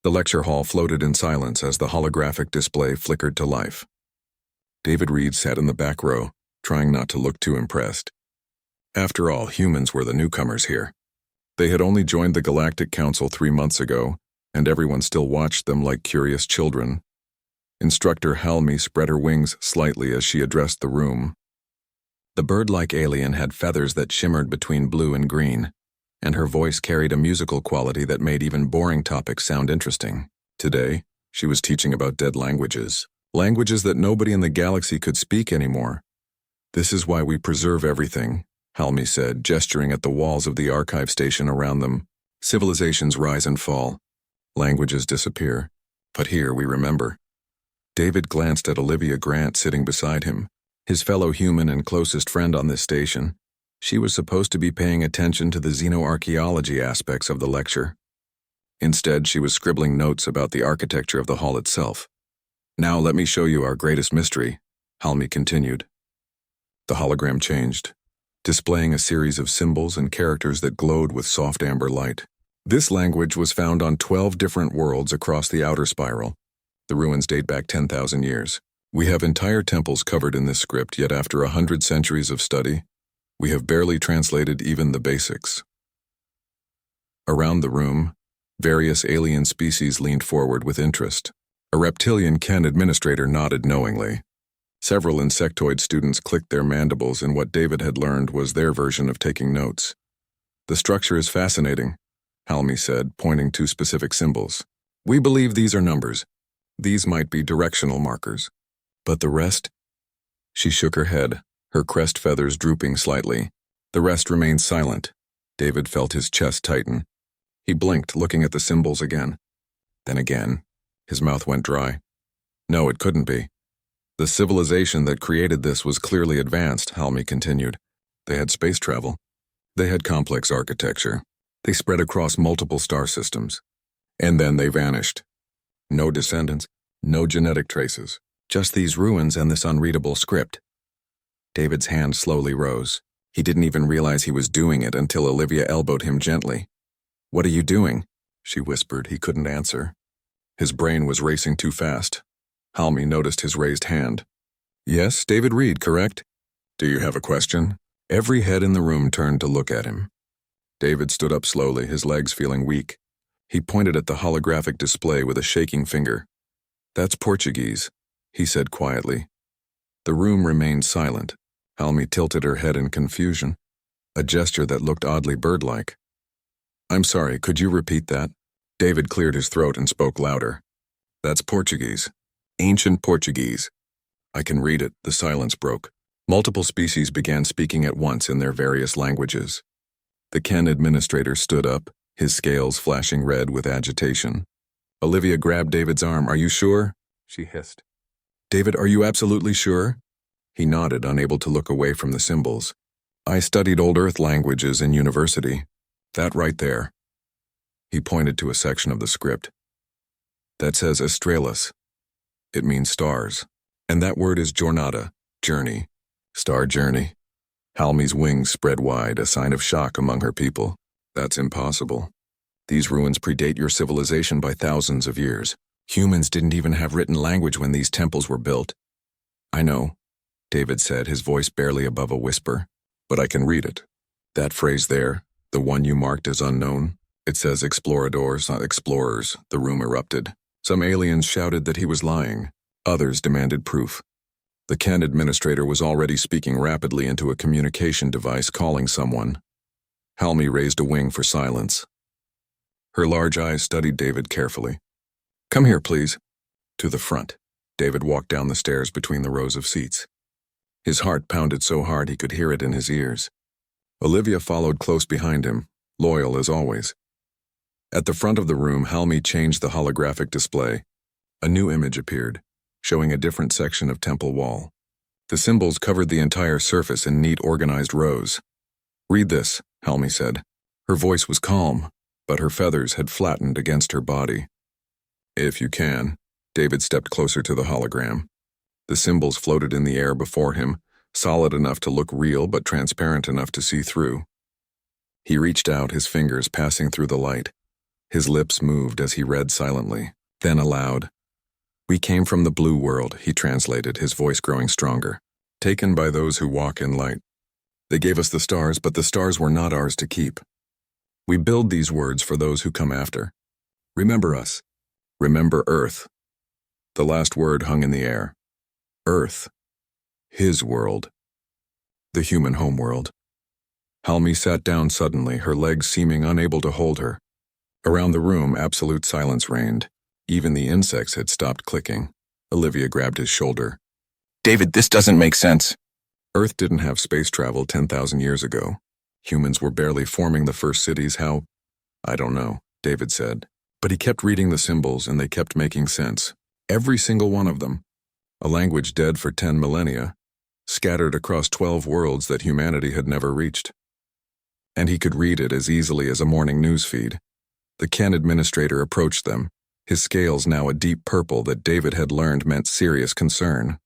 The lecture hall floated in silence as the holographic display flickered to life. David Reed sat in the back row, trying not to look too impressed. After all, humans were the newcomers here. They had only joined the Galactic Council 3 months ago, and everyone still watched them like curious children. Instructor Harani spread her wings slightly as she addressed the room. The bird-like alien had feathers that shimmered between blue and green, and her voice carried a musical quality that made even boring topics sound interesting. Today, she was teaching about dead languages, languages that nobody in the galaxy could speak anymore. "This is why we preserve everything," Harani said, gesturing at the walls of the archive station around them. "Civilizations rise and fall. Languages disappear. But here we remember." David glanced at Olivia Grant sitting beside him, his fellow human and closest friend on this station. She was supposed to be paying attention to the xenoarchaeology aspects of the lecture. Instead, she was scribbling notes about the architecture of the hall itself. "Now let me show you our greatest mystery," Harani continued. The hologram changed, displaying a series of symbols and characters that glowed with soft amber light. This language was found on 12 different worlds across the outer spiral. The ruins date back 10,000 years. We have entire temples covered in this script, yet after 100 centuries of study, we have barely translated even the basics. Around the room, various alien species leaned forward with interest. A reptilian Ken administrator nodded knowingly. Several insectoid students clicked their mandibles in what David had learned was their version of taking notes. "The structure is fascinating," Harani said, pointing to specific symbols. "We believe these are numbers. These might be directional markers. But the rest?" She shook her head, her crest feathers drooping slightly. "The rest remained silent." David felt his chest tighten. He blinked, looking at the symbols again. Then again, his mouth went dry. No, it couldn't be. The civilization that created this was clearly advanced, Harani continued. They had space travel. They had complex architecture. They spread across multiple star systems. And then they vanished. No descendants, no genetic traces. Just these ruins and this unreadable script. David's hand slowly rose. He didn't even realize he was doing it until Olivia elbowed him gently. "What are you doing?" she whispered. He couldn't answer. His brain was racing too fast. Harani noticed his raised hand. "Yes, David Reed, correct? Do you have a question?" Every head in the room turned to look at him. David stood up slowly, his legs feeling weak. He pointed at the holographic display with a shaking finger. "That's Portuguese," he said quietly. The room remained silent. Harani tilted her head in confusion, a gesture that looked oddly bird-like. "I'm sorry, could you repeat that?" David cleared his throat and spoke louder. "That's Portuguese. Ancient Portuguese. I can read it." The silence broke. Multiple species began speaking at once in their various languages. The Ken administrator stood up, his scales flashing red with agitation. Olivia grabbed David's arm. "Are you sure?" she hissed. "David, are you absolutely sure?" He nodded, unable to look away from the symbols. "I studied Old Earth languages in university. That right there." He pointed to a section of the script. "That says Estrellas. It means stars. And that word is jornada, journey. Star journey." Harani's wings spread wide, a sign of shock among her people. "That's impossible. These ruins predate your civilization by thousands of years. Humans didn't even have written language when these temples were built." "I know," David said, his voice barely above a whisper. "But I can read it. That phrase there, the one you marked as unknown, it says exploradors, not explorers." The room erupted. Some aliens shouted that he was lying. Others demanded proof. The Ken administrator was already speaking rapidly into a communication device, calling someone. Harani raised a wing for silence. Her large eyes studied David carefully. "Come here, please." To the front. David walked down the stairs between the rows of seats. His heart pounded so hard he could hear it in his ears. Olivia followed close behind him, loyal as always. At the front of the room, Harani changed the holographic display. A new image appeared, showing a different section of temple wall. The symbols covered the entire surface in neat, organized rows. "Read this," Harani said. Her voice was calm, but her feathers had flattened against her body. "If you can." David stepped closer to the hologram. The symbols floated in the air before him, solid enough to look real but transparent enough to see through. He reached out, his fingers passing through the light. His lips moved as he read silently, then aloud. "We came from the blue world," he translated, his voice growing stronger. "Taken by those who walk in light. They gave us the stars, but the stars were not ours to keep. We build these words for those who come after. Remember us. Remember Earth." The last word hung in the air. Earth. His world. The human homeworld. Halmy sat down suddenly, her legs seeming unable to hold her. Around the room, absolute silence reigned. Even the insects had stopped clicking. Olivia grabbed his shoulder. "David, this doesn't make sense." Earth didn't have space travel 10,000 years ago. Humans were barely forming the first cities. How? "I don't know," David said. But he kept reading the symbols and they kept making sense. Every single one of them. A language dead for 10 millennia, scattered across 12 worlds that humanity had never reached. And he could read it as easily as a morning news feed. The Ken administrator approached them, his scales now a deep purple that David had learned meant serious concern.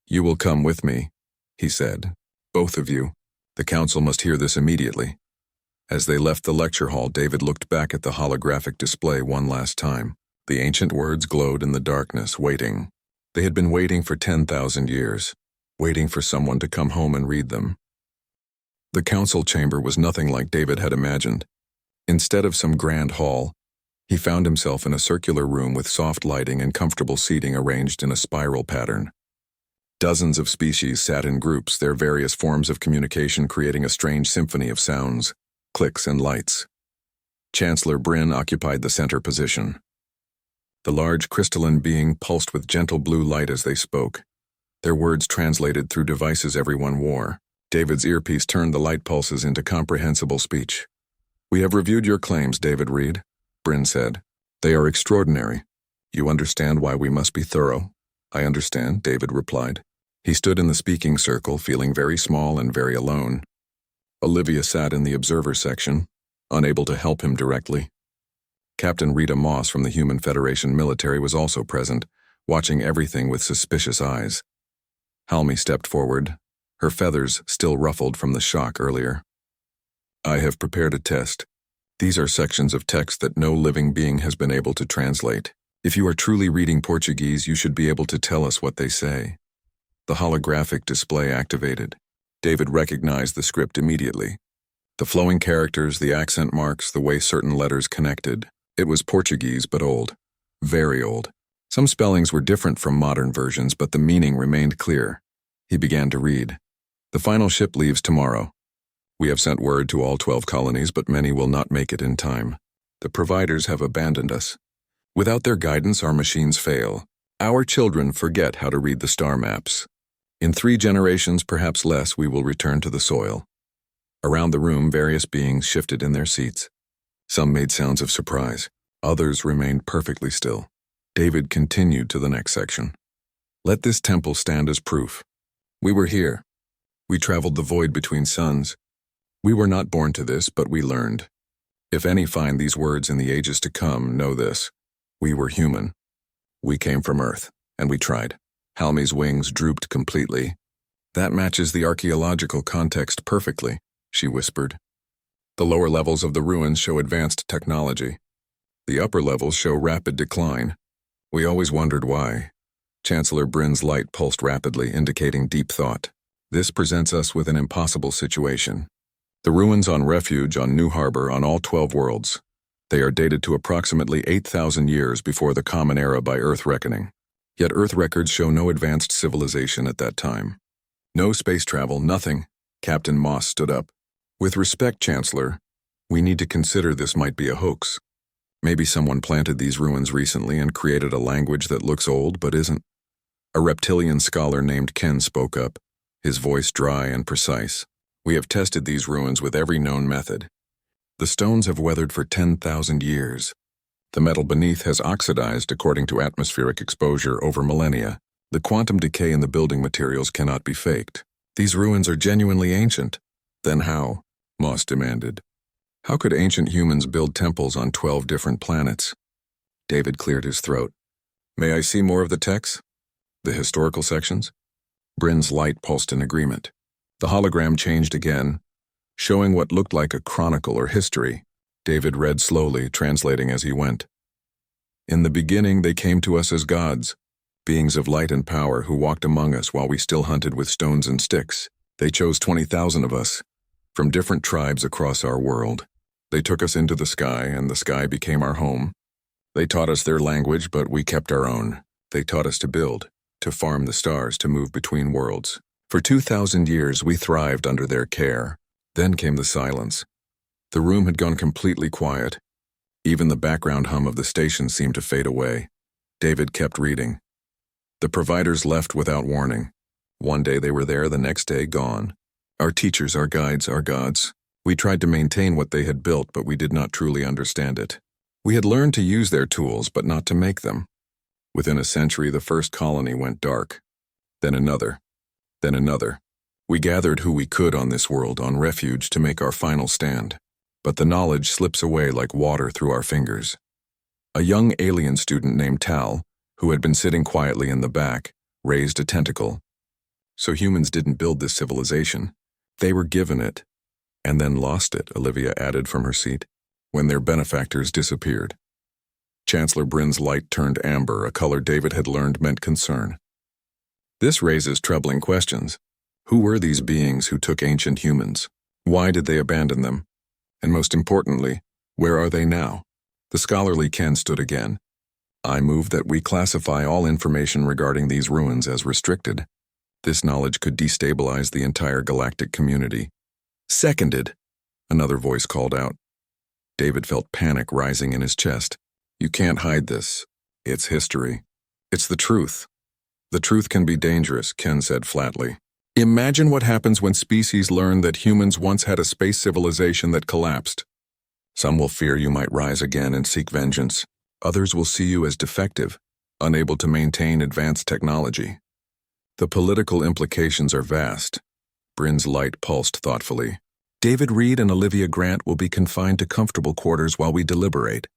"You will come with me," he said. "Both of you. The council must hear this immediately." As they left the lecture hall, David looked back at the holographic display one last time. The ancient words glowed in the darkness, waiting. They had been waiting for 10,000 years, waiting for someone to come home and read them. The council chamber was nothing like David had imagined. Instead of some grand hall, he found himself in a circular room with soft lighting and comfortable seating arranged in a spiral pattern. Dozens of species sat in groups, their various forms of communication creating a strange symphony of sounds, clicks, and lights. Chancellor Bryn occupied the center position. The large crystalline being pulsed with gentle blue light as they spoke, their words translated through devices everyone wore. David's earpiece turned the light pulses into comprehensible speech. "We have reviewed your claims, David Reed," Bryn said. "They are extraordinary. You understand why we must be thorough?" "I understand," David replied. He stood in the speaking circle, feeling very small and very alone. Olivia sat in the observer section, unable to help him directly. Captain Rita Moss from the Human Federation military was also present, watching everything with suspicious eyes. Halmy stepped forward, her feathers still ruffled from the shock earlier. "I have prepared a test. These are sections of text that no living being has been able to translate. If you are truly reading Portuguese, you should be able to tell us what they say." The holographic display activated. David recognized the script immediately. The flowing characters, the accent marks, the way certain letters connected. It was Portuguese, but old. Very old. Some spellings were different from modern versions, but the meaning remained clear. He began to read. "The final ship leaves tomorrow. We have sent word to all 12 colonies, but many will not make it in time. The providers have abandoned us. Without their guidance, our machines fail. Our children forget how to read the star maps. In 3 generations, perhaps less, we will return to the soil." Around the room, various beings shifted in their seats. Some made sounds of surprise. Others remained perfectly still. David continued to the next section. "Let this temple stand as proof. We were here. We traveled the void between suns. We were not born to this, but we learned. If any find these words in the ages to come, know this. We were human. We came from Earth, and we tried." Halmy's wings drooped completely. "That matches the archaeological context perfectly," she whispered. "The lower levels of the ruins show advanced technology. The upper levels show rapid decline. We always wondered why." Chancellor Bryn's light pulsed rapidly, indicating deep thought. "This presents us with an impossible situation. The ruins on Refuge, on New Harbor, on all 12 worlds. They are dated to approximately 8,000 years before the Common Era by Earth reckoning. Yet Earth records show no advanced civilization at that time. No space travel, nothing." Captain Moss stood up. "With respect, Chancellor, we need to consider this might be a hoax. Maybe someone planted these ruins recently and created a language that looks old but isn't." A reptilian scholar named Ken spoke up, his voice dry and precise. "We have tested these ruins with every known method. The stones have weathered for 10,000 years. The metal beneath has oxidized according to atmospheric exposure over millennia. The quantum decay in the building materials cannot be faked. These ruins are genuinely ancient." "Then how?" Moss demanded. "How could ancient humans build temples on 12 different planets?" David cleared his throat. "May I see more of the text? The historical sections?" Bryn's light pulsed in agreement. The hologram changed again, showing what looked like a chronicle or history. David read slowly, translating as he went. In the beginning they came to us as gods, beings of light and power who walked among us while we still hunted with stones and sticks. They chose 20,000 of us, from different tribes across our world. They took us into the sky, and the sky became our home. They taught us their language, but we kept our own. They taught us to build, to farm the stars, to move between worlds. For 2,000 years we thrived under their care. Then came the silence. The room had gone completely quiet. Even the background hum of the station seemed to fade away. David kept reading. The providers left without warning. One day they were there, the next day gone. Our teachers, our guides, our gods. We tried to maintain what they had built, but we did not truly understand it. We had learned to use their tools, but not to make them. Within a century, the first colony went dark. Then another. Then another. We gathered who we could on this world, on refuge, to make our final stand. But the knowledge slips away like water through our fingers. A young alien student named Tal, who had been sitting quietly in the back, raised a tentacle. So humans didn't build this civilization. They were given it, and then lost it, Olivia added from her seat, when their benefactors disappeared. Chancellor Bryn's light turned amber, a color David had learned meant concern. This raises troubling questions. Who were these beings who took ancient humans? Why did they abandon them? And most importantly, where are they now? The scholarly Ken stood again. I move that we classify all information regarding these ruins as restricted. This knowledge could destabilize the entire galactic community. Seconded, another voice called out. David felt panic rising in his chest. You can't hide this. It's history. It's the truth. The truth can be dangerous, Ken said flatly. Imagine what happens when species learn that humans once had a space civilization that collapsed. Some will fear you might rise again and seek vengeance. Others will see you as defective, unable to maintain advanced technology. The political implications are vast. Bryn's light pulsed thoughtfully. David Reed and Olivia Grant will be confined to comfortable quarters while we deliberate.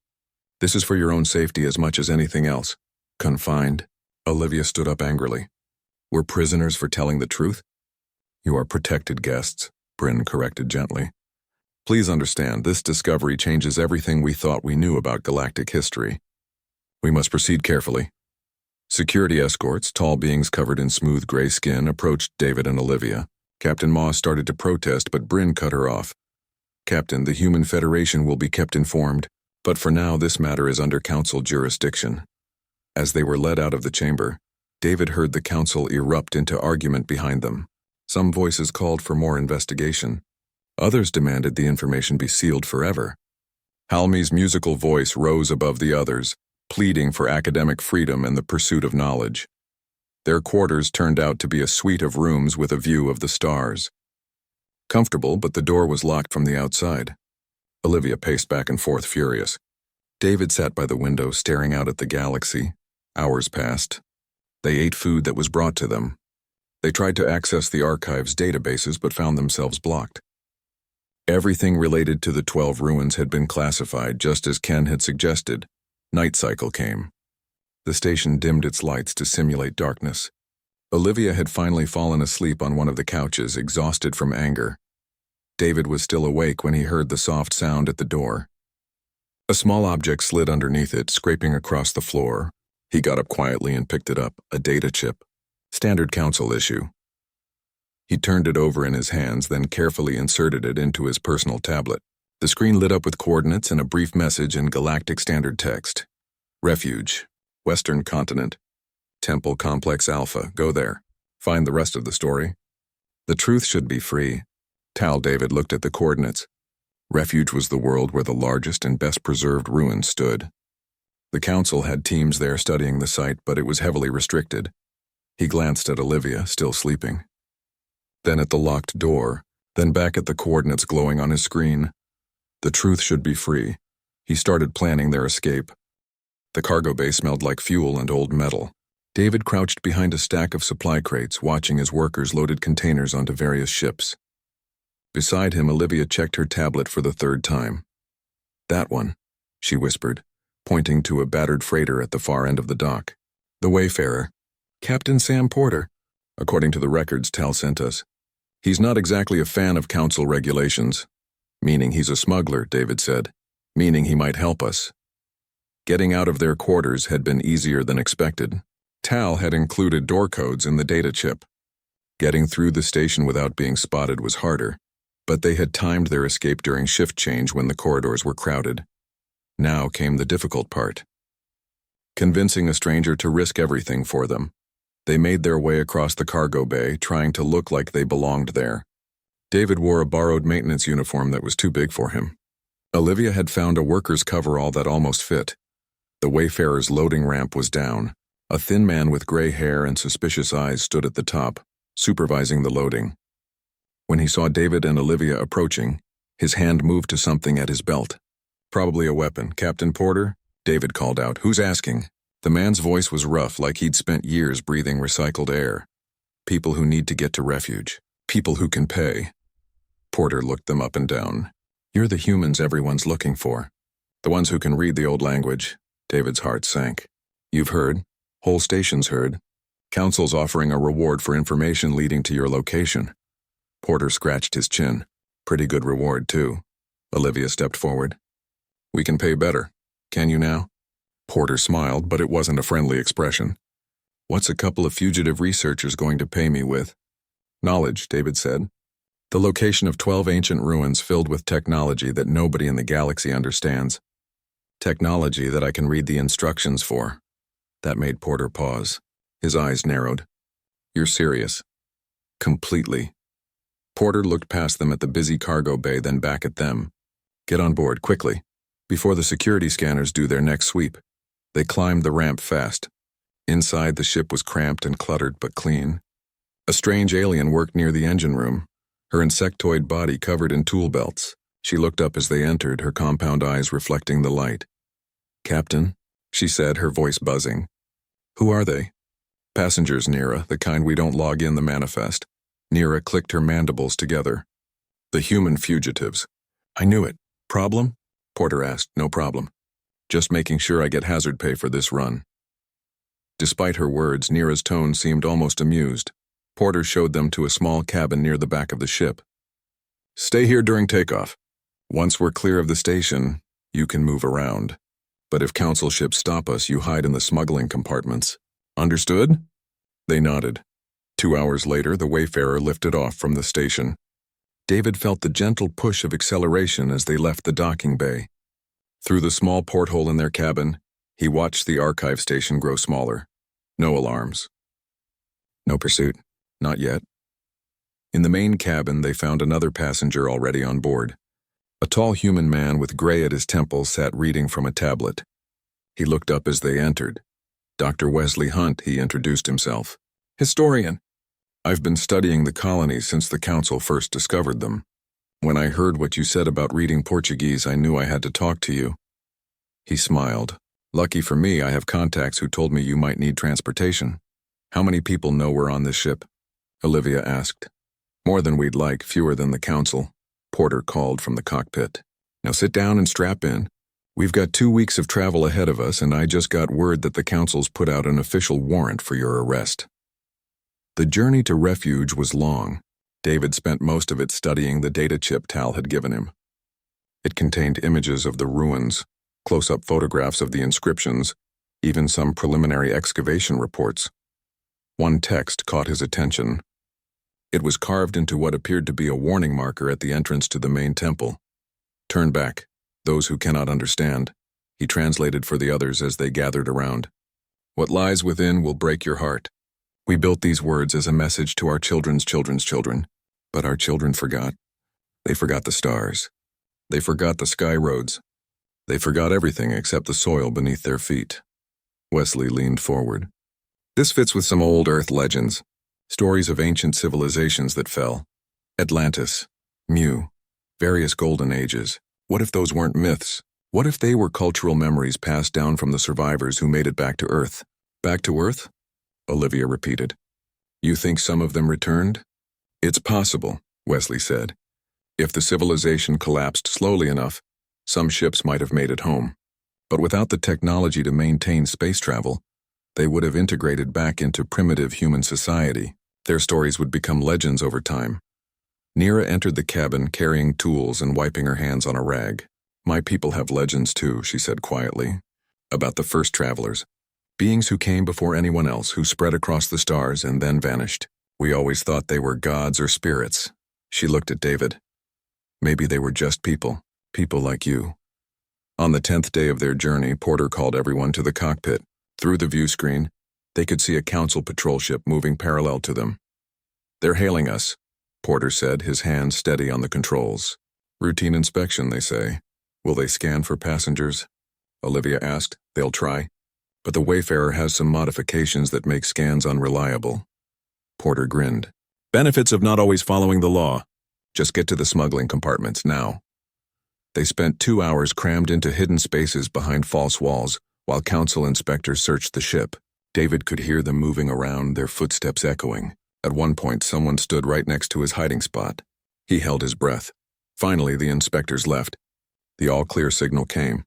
This is for your own safety as much as anything else. Confined? Olivia stood up angrily. We're prisoners for telling the truth? You are protected guests, Bryn corrected gently. Please understand, this discovery changes everything we thought we knew about galactic history. We must proceed carefully. Security escorts, tall beings covered in smooth gray skin, approached David and Olivia. Captain Moss started to protest, but Bryn cut her off. Captain, the Human Federation will be kept informed, but for now this matter is under council jurisdiction. As they were led out of the chamber, David heard the council erupt into argument behind them. Some voices called for more investigation. Others demanded the information be sealed forever. Halmi's musical voice rose above the others, pleading for academic freedom and the pursuit of knowledge. Their quarters turned out to be a suite of rooms with a view of the stars. Comfortable, but the door was locked from the outside. Olivia paced back and forth, furious. David sat by the window, staring out at the galaxy. Hours passed. They ate food that was brought to them. They tried to access the archive's databases but found themselves blocked. Everything related to the 12 ruins had been classified just as Ken had suggested. Night cycle came. The station dimmed its lights to simulate darkness. Olivia had finally fallen asleep on one of the couches, exhausted from anger. David was still awake when he heard the soft sound at the door. A small object slid underneath it, scraping across the floor. He got up quietly and picked it up, a data chip. Standard council issue. He turned it over in his hands, then carefully inserted it into his personal tablet. The screen lit up with coordinates and a brief message in galactic standard text. Refuge. Western continent. Temple Complex Alpha. Go there. Find the rest of the story. The truth should be free. Tal David looked at the coordinates. Refuge was the world where the largest and best preserved ruins stood. The council had teams there studying the site, but it was heavily restricted. He glanced at Olivia, still sleeping. Then at the locked door, then back at the coordinates glowing on his screen. The truth should be free. He started planning their escape. The cargo bay smelled like fuel and old metal. David crouched behind a stack of supply crates, watching as workers loaded containers onto various ships. Beside him, Olivia checked her tablet for the third time. That one, she whispered, pointing to a battered freighter at the far end of the dock. The Wayfarer. Captain Sam Porter, according to the records Tal sent us. He's not exactly a fan of council regulations. Meaning he's a smuggler, David said. meaning he might help us. Getting out of their quarters had been easier than expected. Tal had included door codes in the data chip. Getting through the station without being spotted was harder, but they had timed their escape during shift change when the corridors were crowded. Now came the difficult part. Convincing a stranger to risk everything for them. They made their way across the cargo bay, trying to look like they belonged there. David wore a borrowed maintenance uniform that was too big for him. Olivia had found a worker's coverall that almost fit. The Wayfarer's loading ramp was down. A thin man with gray hair and suspicious eyes stood at the top, supervising the loading. When he saw David and Olivia approaching, his hand moved to something at his belt. "Probably a weapon. Captain Porter?" David called out. "Who's asking?" The man's voice was rough, like he'd spent years breathing recycled air. "People who need to get to refuge. People who can pay." Porter looked them up and down. "You're the humans everyone's looking for. The ones who can read the old language." David's heart sank. "You've heard. Whole station's heard. Council's offering a reward for information leading to your location." Porter scratched his chin. "Pretty good reward, too." Olivia stepped forward. "We can pay better. Can you now?" Porter smiled, but it wasn't a friendly expression. "What's a couple of fugitive researchers going to pay me with?" "Knowledge," David said. "The location of 12 ancient ruins filled with technology that nobody in the galaxy understands. Technology that I can read the instructions for." That made Porter pause. His eyes narrowed. "You're serious?" "Completely." Porter looked past them at the busy cargo bay, then back at them. "Get on board, quickly, before the security scanners do their next sweep." They climbed the ramp fast. Inside, the ship was cramped and cluttered but clean. A strange alien worked near the engine room, her insectoid body covered in tool belts. She looked up as they entered, her compound eyes reflecting the light. "Captain," she said, her voice buzzing. "Who are they?" "Passengers, Nira, the kind we don't log in the manifest." Nira clicked her mandibles together. "The human fugitives." "I knew it. Problem?" Porter asked. "No problem. Just making sure I get hazard pay for this run." Despite her words, Nira's tone seemed almost amused. Porter showed them to a small cabin near the back of the ship. "Stay here during takeoff. Once we're clear of the station, you can move around. But if Council ships stop us, you hide in the smuggling compartments. Understood?" They nodded. 2 hours later, the Wayfarer lifted off from the station. David felt the gentle push of acceleration as they left the docking bay. Through the small porthole in their cabin, he watched the archive station grow smaller. No alarms. No pursuit. Not yet. In the main cabin, they found another passenger already on board. A tall human man with gray at his temples sat reading from a tablet. He looked up as they entered. "Dr. Wesley Hunt," he introduced himself. "Historian. I've been studying the colonies since the Council first discovered them. When I heard what you said about reading Portuguese, I knew I had to talk to you." He smiled. "Lucky for me, I have contacts who told me you might need transportation." "How many people know we're on this ship?" Olivia asked. "More than we'd like, fewer than the Council," Porter called from the cockpit. "Now sit down and strap in. We've got 2 weeks of travel ahead of us, and I just got word that the Council's put out an official warrant for your arrest." The journey to refuge was long. David spent most of it studying the data chip Tal had given him. It contained images of the ruins, close-up photographs of the inscriptions, even some preliminary excavation reports. One text caught his attention. It was carved into what appeared to be a warning marker at the entrance to the main temple. "Turn back, those who cannot understand," he translated for the others as they gathered around. "What lies within will break your heart." We built these words as a message to our children's children's children, but our children forgot. They forgot the stars. They forgot the sky roads. They forgot everything except the soil beneath their feet. Wesley leaned forward. "This fits with some old Earth legends, stories of ancient civilizations that fell. Atlantis, Mu, various golden ages. What if those weren't myths? What if they were cultural memories passed down from the survivors who made it back to Earth?" "Back to Earth?" Olivia repeated. "You think some of them returned?" "It's possible," Wesley said. "If the civilization collapsed slowly enough, some ships might have made it home. But without the technology to maintain space travel, they would have integrated back into primitive human society. Their stories would become legends over time." Nira entered the cabin carrying tools and wiping her hands on a rag. My people have legends too, she said quietly, about the first travelers. Beings who came before anyone else, who spread across the stars and then vanished. We always thought they were gods or spirits. She looked at David. Maybe they were just people like you. On the 10th day of their journey, Porter called everyone to the cockpit. Through the view screen, they could see a council patrol ship moving parallel to them. They're hailing us, Porter said, his hand steady on the controls. Routine inspection, they say. Will they scan for passengers? Olivia asked. They'll try. But the Wayfarer has some modifications that make scans unreliable. Porter grinned. Benefits of not always following the law. Just get to the smuggling compartments now. They spent 2 hours crammed into hidden spaces behind false walls while council inspectors searched the ship. David could hear them moving around, their footsteps echoing. At one point, someone stood right next to his hiding spot. He held his breath. Finally, the inspectors left. The all-clear signal came.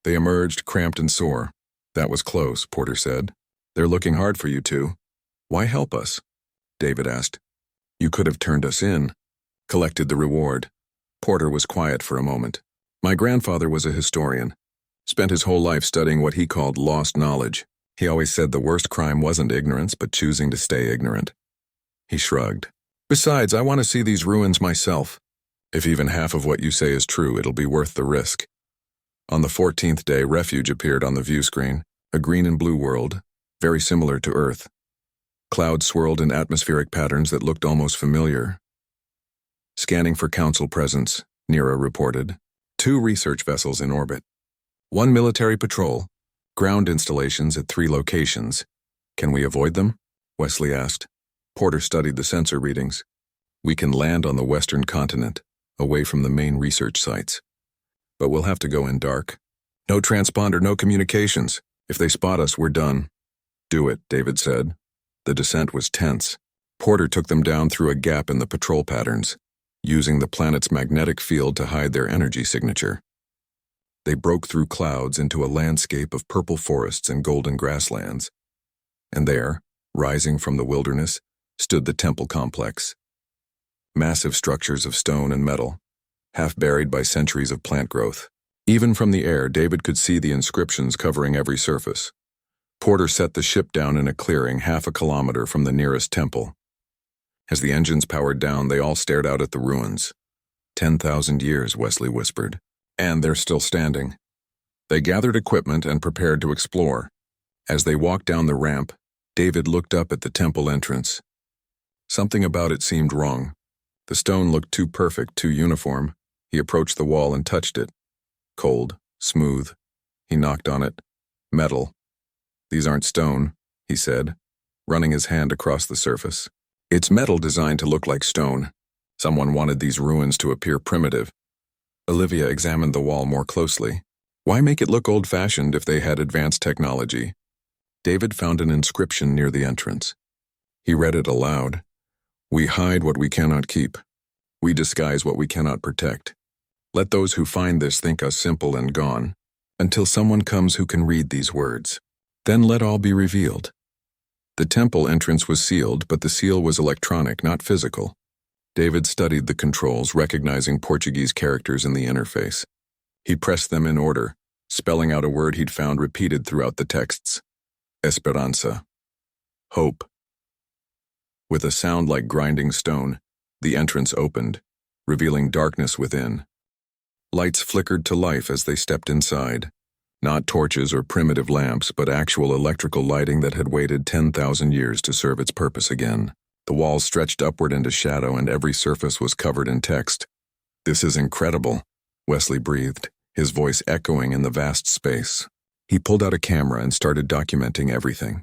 They emerged, cramped and sore. That was close, Porter said. They're looking hard for you two. Why help us? David asked. You could have turned us in. Collected the reward. Porter was quiet for a moment. My grandfather was a historian. Spent his whole life studying what he called lost knowledge. He always said the worst crime wasn't ignorance, but choosing to stay ignorant. He shrugged. Besides, I want to see these ruins myself. If even half of what you say is true, it'll be worth the risk. On the 14th day, Refuge appeared on the view screen, a green and blue world, very similar to Earth. Clouds swirled in atmospheric patterns that looked almost familiar. Scanning for council presence, Nira reported. 2 research vessels in orbit. 1 military patrol. Ground installations at 3 locations. Can we avoid them? Wesley asked. Porter studied the sensor readings. We can land on the western continent, away from the main research sites. But we'll have to go in dark. No transponder, no communications. If they spot us, we're done. Do it, David said. The descent was tense. Porter took them down through a gap in the patrol patterns, using the planet's magnetic field to hide their energy signature. They broke through clouds into a landscape of purple forests and golden grasslands. And there, rising from the wilderness, stood the temple complex. Massive structures of stone and metal, half buried by centuries of plant growth. Even from the air, David could see the inscriptions covering every surface. Porter set the ship down in a clearing half a kilometer from the nearest temple. As the engines powered down, they all stared out at the ruins. 10,000 years, Wesley whispered. And they're still standing. They gathered equipment and prepared to explore. As they walked down the ramp, David looked up at the temple entrance. Something about it seemed wrong. The stone looked too perfect, too uniform. He approached the wall and touched it. Cold, smooth. He knocked on it. Metal. These aren't stone, he said, running his hand across the surface. It's metal designed to look like stone. Someone wanted these ruins to appear primitive. Olivia examined the wall more closely. Why make it look old-fashioned if they had advanced technology? David found an inscription near the entrance. He read it aloud. We hide what we cannot keep. We disguise what we cannot protect. Let those who find this think us simple and gone, until someone comes who can read these words. Then let all be revealed. The temple entrance was sealed, but the seal was electronic, not physical. David studied the controls, recognizing Portuguese characters in the interface. He pressed them in order, spelling out a word he'd found repeated throughout the texts. Esperanza. Hope. With a sound like grinding stone, the entrance opened, revealing darkness within. Lights flickered to life as they stepped inside. Not torches or primitive lamps, but actual electrical lighting that had waited 10,000 years to serve its purpose again. The walls stretched upward into shadow and every surface was covered in text. This is incredible, Wesley breathed, his voice echoing in the vast space. He pulled out a camera and started documenting everything.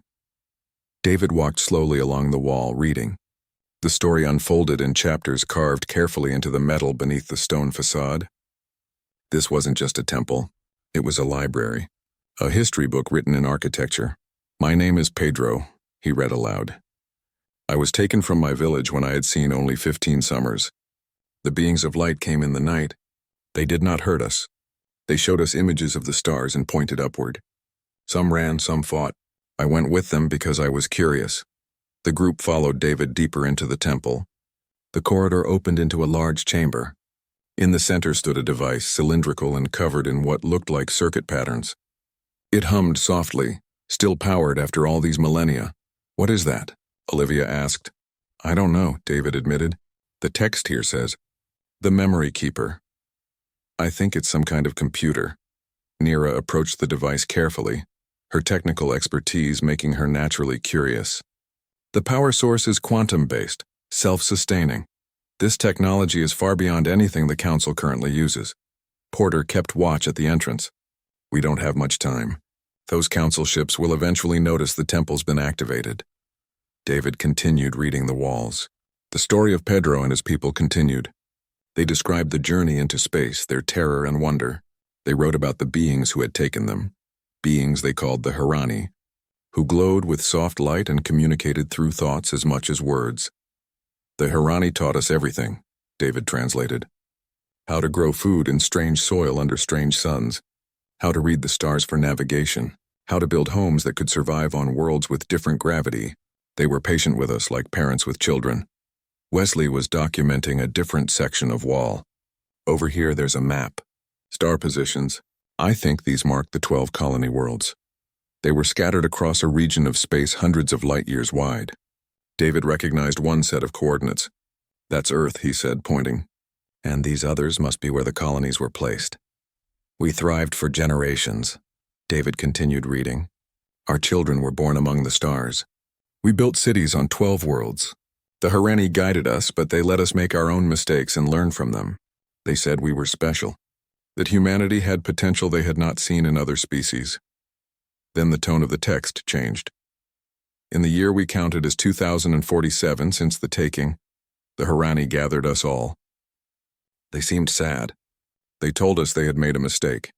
David walked slowly along the wall, reading. The story unfolded in chapters carved carefully into the metal beneath the stone facade. This wasn't just a temple. It was a library. A history book written in architecture. My name is Pedro, he read aloud. I was taken from my village when I had seen only 15 summers. The beings of light came in the night. They did not hurt us. They showed us images of the stars and pointed upward. Some ran, some fought. I went with them because I was curious. The group followed David deeper into the temple. The corridor opened into a large chamber. In the center stood a device, cylindrical and covered in what looked like circuit patterns. It hummed softly, still powered after all these millennia. "What is that?" Olivia asked. "I don't know," David admitted. "The text here says, 'The Memory Keeper.' I think it's some kind of computer." Nira approached the device carefully, her technical expertise making her naturally curious. "The power source is quantum-based, self-sustaining. This technology is far beyond anything the Council currently uses." Porter kept watch at the entrance. "We don't have much time. Those Council ships will eventually notice the temple's been activated." David continued reading the walls. The story of Pedro and his people continued. They described the journey into space, their terror and wonder. They wrote about the beings who had taken them, beings they called the Harani, who glowed with soft light and communicated through thoughts as much as words. "The Harani taught us everything," David translated. "How to grow food in strange soil under strange suns, how to read the stars for navigation, how to build homes that could survive on worlds with different gravity. They were patient with us like parents with children." Wesley was documenting a different section of wall. "Over here there's a map. Star positions. I think these mark the 12 colony worlds. They were scattered across a region of space hundreds of light years wide." David recognized one set of coordinates. "That's Earth," he said, pointing. "And these others must be where the colonies were placed." "We thrived for generations," David continued reading. "Our children were born among the stars. We built cities on 12 worlds. The Harani guided us, but they let us make our own mistakes and learn from them. They said we were special, that humanity had potential they had not seen in other species." Then the tone of the text changed. "In the year we counted as 2047 since the taking, the Harani gathered us all. They seemed sad. They told us they had made a mistake,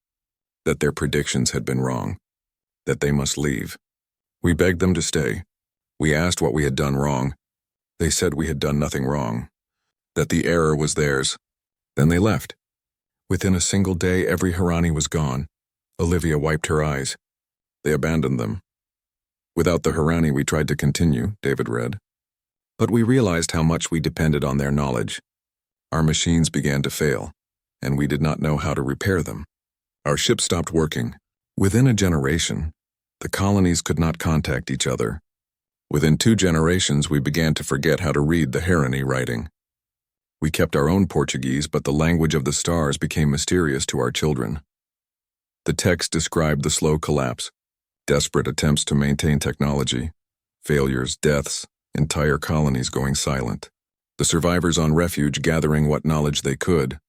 that their predictions had been wrong, that they must leave. We begged them to stay. We asked what we had done wrong. They said we had done nothing wrong, that the error was theirs. Then they left. Within a single day, every Harani was gone." Olivia wiped her eyes. "They abandoned them. Without the Harani, we tried to continue," David read. "But we realized how much we depended on their knowledge. Our machines began to fail, and we did not know how to repair them. Our ship stopped working. Within a generation, the colonies could not contact each other. Within 2 generations, we began to forget how to read the Harani writing. We kept our own Portuguese, but the language of the stars became mysterious to our children." The text described the slow collapse, desperate attempts to maintain technology, failures, deaths, entire colonies going silent. The survivors on refuge gathering what knowledge they could,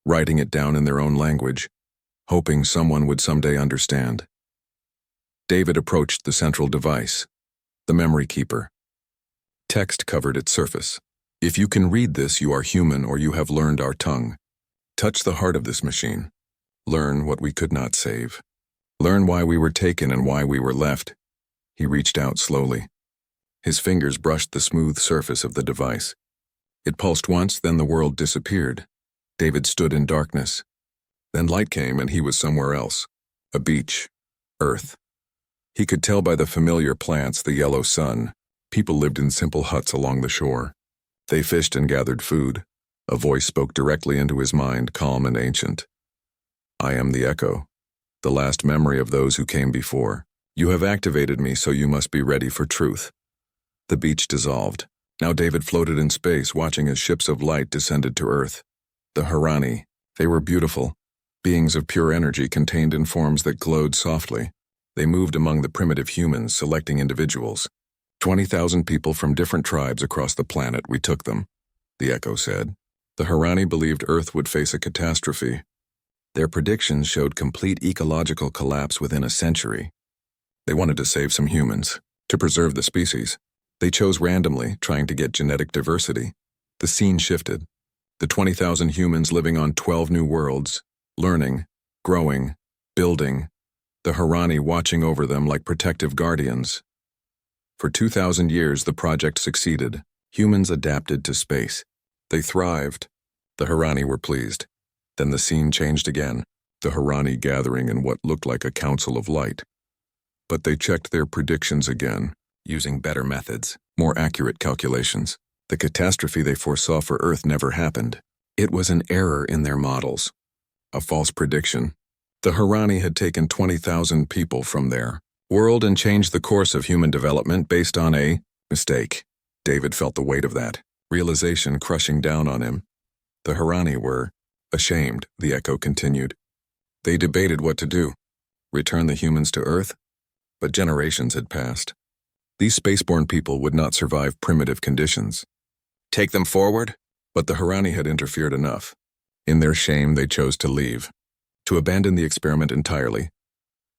writing it down in their own language, hoping someone would someday understand. David approached the central device, the memory keeper. Text covered its surface. "If you can read this, you are human or you have learned our tongue. Touch the heart of this machine. Learn what we could not save. Learn why we were taken and why we were left." He reached out slowly. His fingers brushed the smooth surface of the device. It pulsed once, then the world disappeared. David stood in darkness. Then light came and he was somewhere else. A beach. Earth. He could tell by the familiar plants, the yellow sun. People lived in simple huts along the shore. They fished and gathered food. A voice spoke directly into his mind, calm and ancient. "I am the echo, the last memory of those who came before. You have activated me, so you must be ready for truth." The beach dissolved. Now David floated in space, watching as ships of light descended to Earth. The Harani. They were beautiful, beings of pure energy contained in forms that glowed softly. They moved among the primitive humans, selecting individuals. 20,000 people from different tribes across the planet, we took them, the echo said. The Harani believed Earth would face a catastrophe. Their predictions showed complete ecological collapse within a century. They wanted to save some humans, to preserve the species. They chose randomly, trying to get genetic diversity. The scene shifted. The 20,000 humans living on 12 new worlds, learning, growing, building, the Harani watching over them like protective guardians. For 2,000 years, the project succeeded. Humans adapted to space. They thrived. The Harani were pleased. Then the scene changed again, the Harani gathering in what looked like a council of light. But they checked their predictions again, using better methods, more accurate calculations. The catastrophe they foresaw for Earth never happened. It was an error in their models, a false prediction. The Harani had taken 20,000 people from their world and changed the course of human development based on a mistake. David felt the weight of that realization crushing down on him. The Harani were ashamed, the echo continued. They debated what to do. Return the humans to Earth? But generations had passed. These spaceborne people would not survive primitive conditions. Take them forward? But the Harani had interfered enough. In their shame, they chose to leave, to abandon the experiment entirely.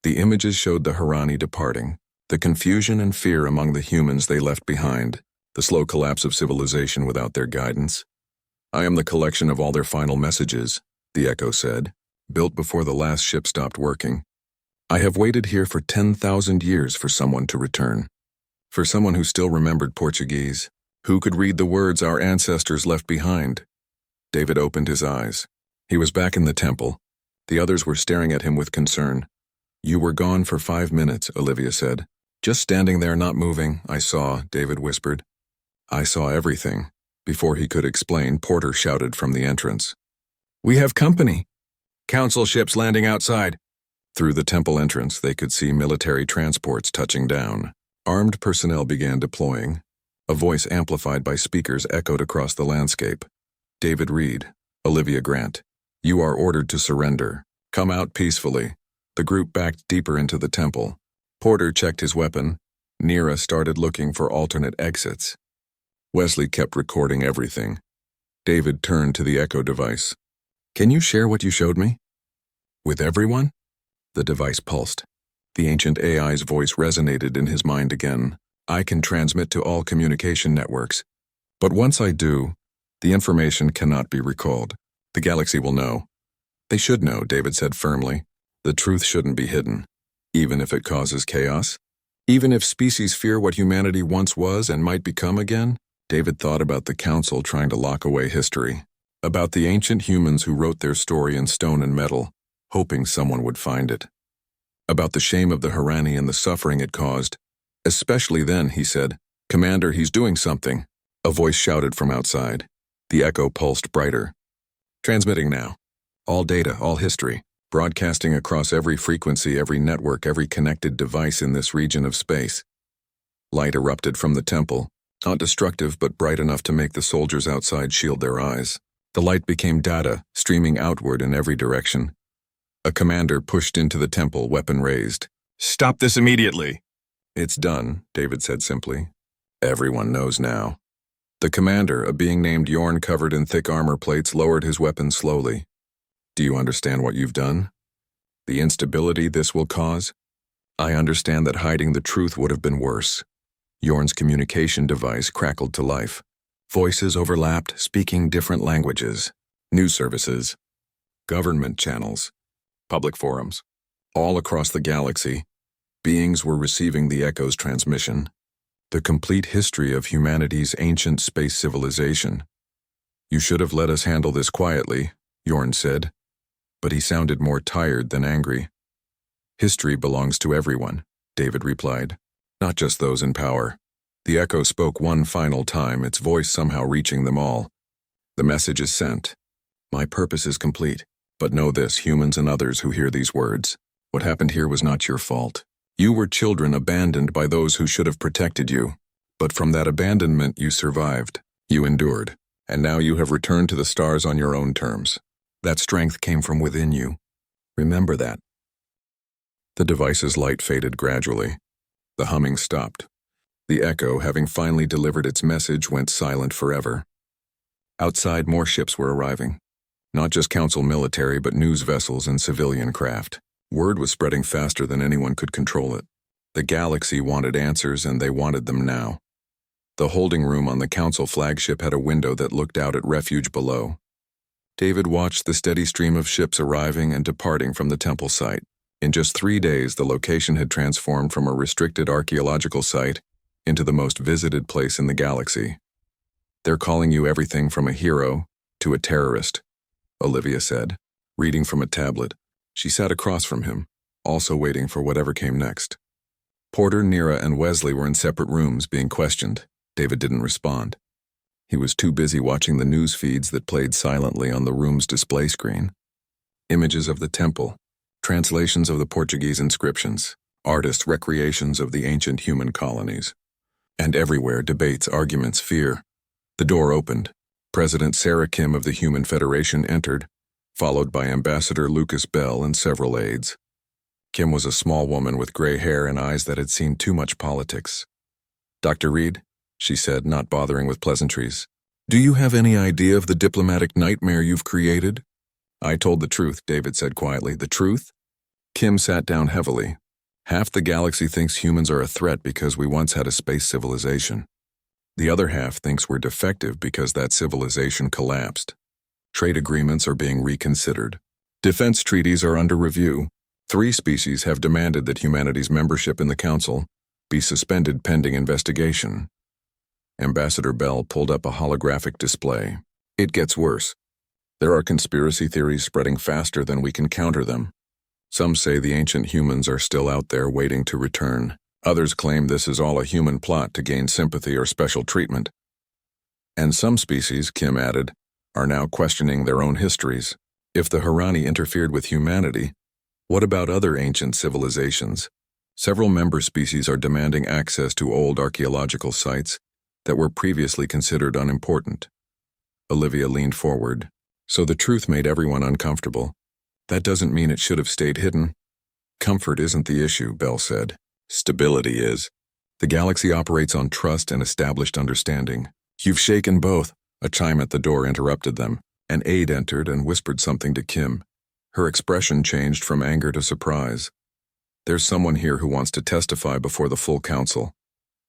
The images showed the Harani departing, the confusion and fear among the humans they left behind, the slow collapse of civilization without their guidance. I am the collection of all their final messages, the echo said, built before the last ship stopped working. I have waited here for 10,000 years for someone to return. For someone who still remembered Portuguese, who could read the words our ancestors left behind. David opened his eyes. He was back in the temple. The others were staring at him with concern. You were gone for 5 minutes, Olivia said. Just standing there not moving, I saw, David whispered. I saw everything. Before he could explain, Porter shouted from the entrance. We have company. Council ships landing outside. Through the temple entrance, they could see military transports touching down. Armed personnel began deploying. A voice amplified by speakers echoed across the landscape. David Reed, Olivia Grant, you are ordered to surrender. Come out peacefully. The group backed deeper into the temple. Porter checked his weapon. Nira started looking for alternate exits. Wesley kept recording everything. David turned to the echo device. Can you share what you showed me? With everyone? The device pulsed. The ancient AI's voice resonated in his mind again. I can transmit to all communication networks. But once I do, the information cannot be recalled. The galaxy will know. They should know, David said firmly. The truth shouldn't be hidden, even if it causes chaos. Even if species fear what humanity once was and might become again. David thought about the council trying to lock away history, about the ancient humans who wrote their story in stone and metal, hoping someone would find it. About the shame of the Harani and the suffering it caused. Especially then, he said, Commander, he's doing something. A voice shouted from outside. The echo pulsed brighter. Transmitting now. All data, all history, broadcasting across every frequency, every network, every connected device in this region of space. Light erupted from the temple, not destructive but bright enough to make the soldiers outside shield their eyes. The light became data, streaming outward in every direction. A commander pushed into the temple, weapon raised. Stop this immediately! It's done, David said simply. Everyone knows now. The commander, a being named Yorn covered in thick armor plates, lowered his weapon slowly. Do you understand what you've done? The instability this will cause? I understand that hiding the truth would have been worse. Yorn's communication device crackled to life. Voices overlapped, speaking different languages. News services, government channels, public forums. All across the galaxy, beings were receiving the echo's transmission. The complete history of humanity's ancient space civilization. You should have let us handle this quietly, Yorn said. But he sounded more tired than angry. History belongs to everyone, David replied. Not just those in power. The echo spoke one final time, its voice somehow reaching them all. The message is sent. My purpose is complete. But know this, humans and others who hear these words. What happened here was not your fault. You were children abandoned by those who should have protected you. But from that abandonment you survived. You endured. And now you have returned to the stars on your own terms. That strength came from within you. Remember that. The device's light faded gradually. The humming stopped. The echo, having finally delivered its message, went silent forever. Outside, more ships were arriving. Not just council military, but news vessels and civilian craft. Word was spreading faster than anyone could control it. The galaxy wanted answers, and they wanted them now. The holding room on the council flagship had a window that looked out at refuge below. David watched the steady stream of ships arriving and departing from the temple site. In just 3 days, the location had transformed from a restricted archaeological site into the most visited place in the galaxy. They're calling you everything from a hero to a terrorist, Olivia said, reading from a tablet. She sat across from him, also waiting for whatever came next. Porter, Nira, and Wesley were in separate rooms being questioned. David didn't respond. He was too busy watching the news feeds that played silently on the room's display screen. Images of the temple, translations of the Portuguese inscriptions, artists' recreations of the ancient human colonies. And everywhere, debates, arguments, fear. The door opened. President Sarah Kim of the Human Federation entered, followed by Ambassador Lucas Bell and several aides. Kim was a small woman with gray hair and eyes that had seen too much politics. "Dr. Reed," she said, not bothering with pleasantries, "do you have any idea of the diplomatic nightmare you've created?" "I told the truth," David said quietly. "The truth?" Kim sat down heavily. "Half the galaxy thinks humans are a threat because we once had a space civilization. The other half thinks we're defective because that civilization collapsed. Trade agreements are being reconsidered. Defense treaties are under review. 3 species have demanded that humanity's membership in the Council be suspended pending investigation." Ambassador Bell pulled up a holographic display. "It gets worse. There are conspiracy theories spreading faster than we can counter them. Some say the ancient humans are still out there waiting to return. Others claim this is all a human plot to gain sympathy or special treatment. And some species," Kim added, "are now questioning their own histories. If the Harani interfered with humanity, what about other ancient civilizations? Several member species are demanding access to old archaeological sites that were previously considered unimportant." Olivia leaned forward. "So the truth made everyone uncomfortable. That doesn't mean it should have stayed hidden." "Comfort isn't the issue," Bell said. "Stability is. The galaxy operates on trust and established understanding." "You've shaken both." A chime at the door interrupted them. An aide entered and whispered something to Kim. Her expression changed from anger to surprise. "There's someone here who wants to testify before the full council,"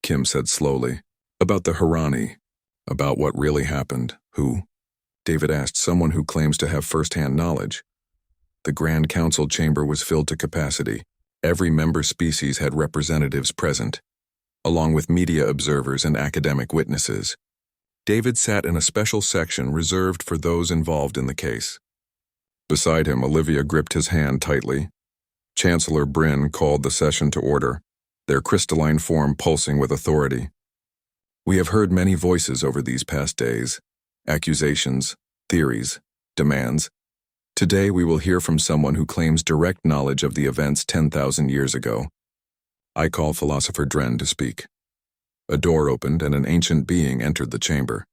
Kim said slowly. "About the Harani. About what really happened." "Who?" David asked. "Someone who claims to have first-hand knowledge." The Grand Council chamber was filled to capacity. Every member species had representatives present, along with media observers and academic witnesses. David sat in a special section reserved for those involved in the case. Beside him, Olivia gripped his hand tightly. Chancellor Bryn called the session to order, their crystalline form pulsing with authority. "We have heard many voices over these past days. Accusations, theories, demands. Today we will hear from someone who claims direct knowledge of the events 10,000 years ago. I call Philosopher Dren to speak." A door opened and an ancient being entered the chamber.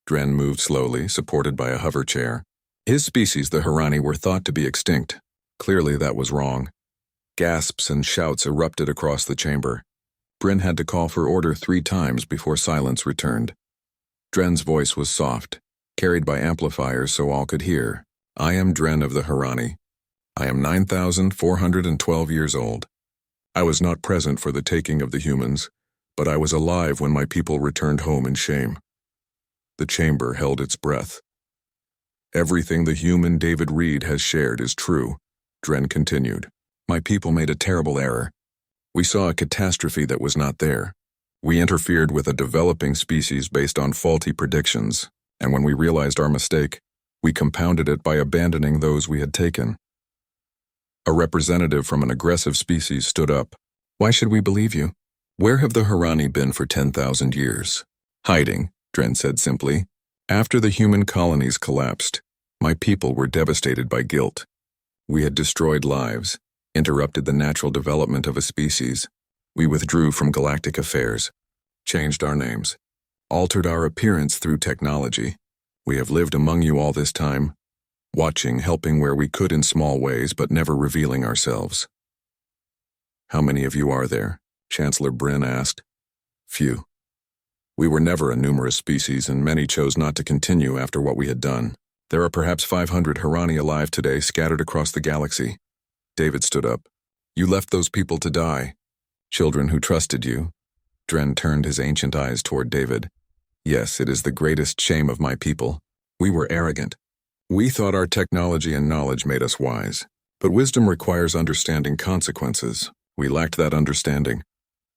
Dren moved slowly, supported by a hover chair. His species, the Harani, were thought to be extinct. Clearly that was wrong. Gasps and shouts erupted across the chamber. Bryn had to call for order 3 times before silence returned. Dren's voice was soft, carried by amplifiers so all could hear. "I am Dren of the Harani. I am 9,412 years old. I was not present for the taking of the humans, but I was alive when my people returned home in shame." The chamber held its breath. "Everything the human David Reed has shared is true," Dren continued. "My people made a terrible error. We saw a catastrophe that was not there. We interfered with a developing species based on faulty predictions, and when we realized our mistake, we compounded it by abandoning those we had taken." A representative from an aggressive species stood up. "Why should we believe you? Where have the Harani been for 10,000 years?" "Hiding," Dren said simply. "After the human colonies collapsed, my people were devastated by guilt. We had destroyed lives, interrupted the natural development of a species. We withdrew from galactic affairs, changed our names, altered our appearance through technology. We have lived among you all this time, watching, helping where we could in small ways, but never revealing ourselves." "How many of you are there?" Chancellor Bryn asked. "Few. We were never a numerous species, and many chose not to continue after what we had done. There are perhaps 500 Harani alive today, scattered across the galaxy." David stood up. "You left those people to die. Children who trusted you." Dren turned his ancient eyes toward David. "Yes, it is the greatest shame of my people. We were arrogant. We thought our technology and knowledge made us wise. But wisdom requires understanding consequences. We lacked that understanding."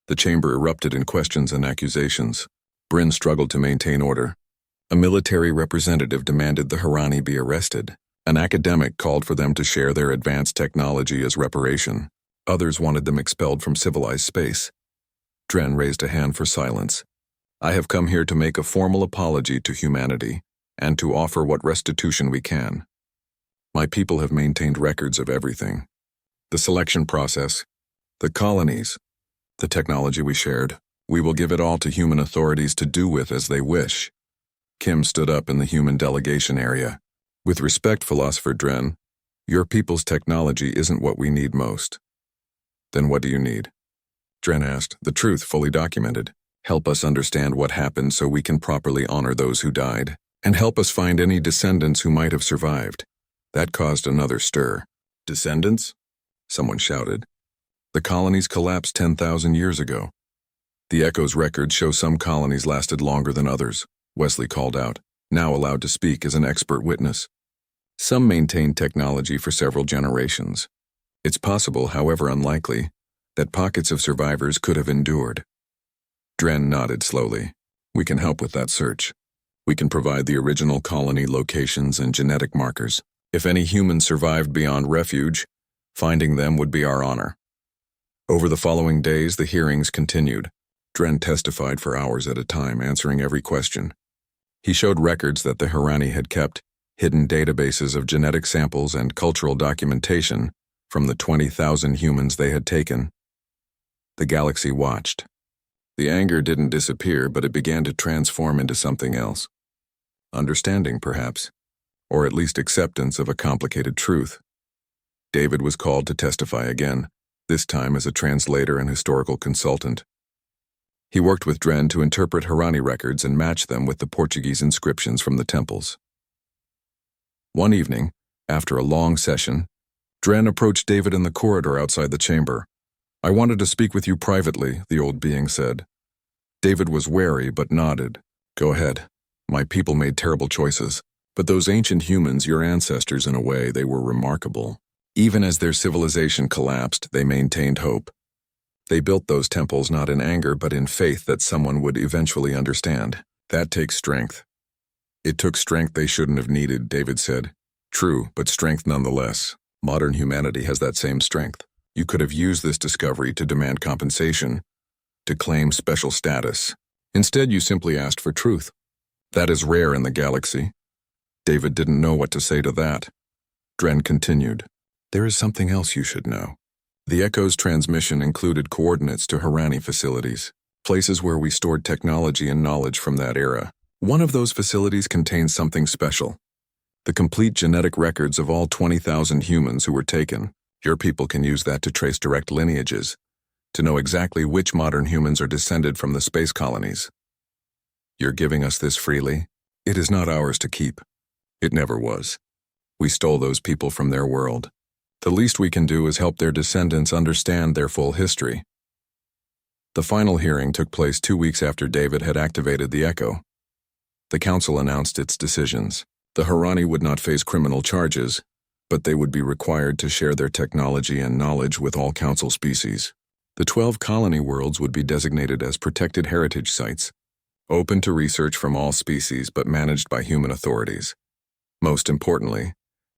The chamber erupted in questions and accusations. Bryn struggled to maintain order. A military representative demanded the Harani be arrested. An academic called for them to share their advanced technology as reparation. Others wanted them expelled from civilized space. Dren raised a hand for silence. I have come here to make a formal apology to humanity and to offer what restitution we can. My people have maintained records of everything. The selection process, the colonies, the technology we shared. We will give it all to human authorities to do with as they wish. Kim stood up in the human delegation area. With respect, Philosopher Dren, your people's technology isn't what we need most. Then what do you need? Dren asked, the truth fully documented. Help us understand what happened so we can properly honor those who died, and help us find any descendants who might have survived. That caused another stir. Descendants? Someone shouted. The colonies collapsed 10,000 years ago. The Echo's records show some colonies lasted longer than others, Wesley called out, now allowed to speak as an expert witness. Some maintained technology for several generations. It's possible, however unlikely, that pockets of survivors could have endured. Dren nodded slowly. We can help with that search. We can provide the original colony locations and genetic markers. If any humans survived beyond refuge, finding them would be our honor. Over the following days, the hearings continued. Dren testified for hours at a time, answering every question. He showed records that the Harani had kept, hidden databases of genetic samples and cultural documentation from the 20,000 humans they had taken. The galaxy watched. The anger didn't disappear, but it began to transform into something else. Understanding, perhaps, or at least acceptance of a complicated truth. David was called to testify again, this time as a translator and historical consultant. He worked with Dren to interpret Harani records and match them with the Portuguese inscriptions from the temples. One evening, after a long session, Dren approached David in the corridor outside the chamber. I wanted to speak with you privately, the old being said. David was wary but nodded. Go ahead. My people made terrible choices, but those ancient humans, your ancestors in a way, they were remarkable. Even as their civilization collapsed, they maintained hope. They built those temples not in anger but in faith that someone would eventually understand. That takes strength. It took strength they shouldn't have needed, David said. True, but strength nonetheless. Modern humanity has that same strength. You could have used this discovery to demand compensation, to claim special status. Instead, you simply asked for truth. That is rare in the galaxy. David didn't know what to say to that. Dren continued. There is something else you should know. The Echo's transmission included coordinates to Harani facilities, places where we stored technology and knowledge from that era. One of those facilities contains something special. The complete genetic records of all 20,000 humans who were taken. Your people can use that to trace direct lineages, to know exactly which modern humans are descended from the space colonies. You're giving us this freely? It is not ours to keep. It never was. We stole those people from their world. The least we can do is help their descendants understand their full history. The final hearing took place 2 weeks after David had activated the Echo. The council announced its decisions. The Harani would not face criminal charges, but they would be required to share their technology and knowledge with all council species. The 12 colony worlds would be designated as protected heritage sites, open to research from all species but managed by human authorities. Most importantly,